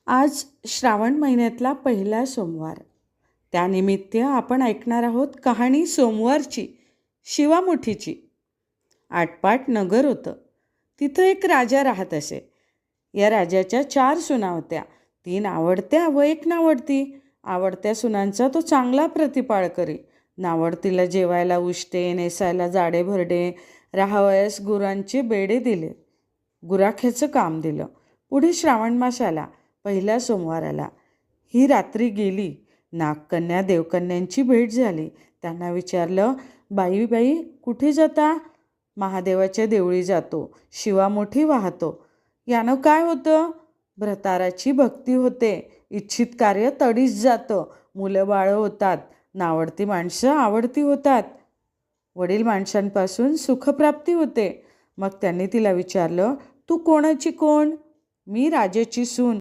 आज श्रावण महिन्यातला पहिला सोमवार. त्यानिमित्त आपण ऐकणार आहोत कहाणी सोमवारची, शिवामुठीची. आटपाट नगर होतं. तिथं एक राजा राहत असे. या राजाच्या 4 सुना होत्या. 3 आवडत्या व 1 नावडती. आवडत्या सुनांचा तो चांगला प्रतिपाळ करी. नावडतीला जेवायला उष्टे, नेसायला जाडे भरडे, राहावयास गुरांचे बेडे दिले. गुराख्याचं काम दिलं. पुढे श्रावण मास आला. पहिल्या सोमवाराला ही रात्री गेली. नागकन्या देवकन्यांची भेट झाली. त्यांना विचारलं, बाई बाई कुठे जाता? महादेवाच्या देवळी जातो. शिवामुठी वाहतो. यानं काय होतं? भ्रताराची भक्ती होते. इच्छित कार्य तडीस जातं. मुलं बाळं होतात. नावडती माणसं आवडती होतात. वडील माणसांपासून सुखप्राप्ती होते. मग त्यांनी तिला विचारलं, तू कोणाची कोण? मी राजाची सून.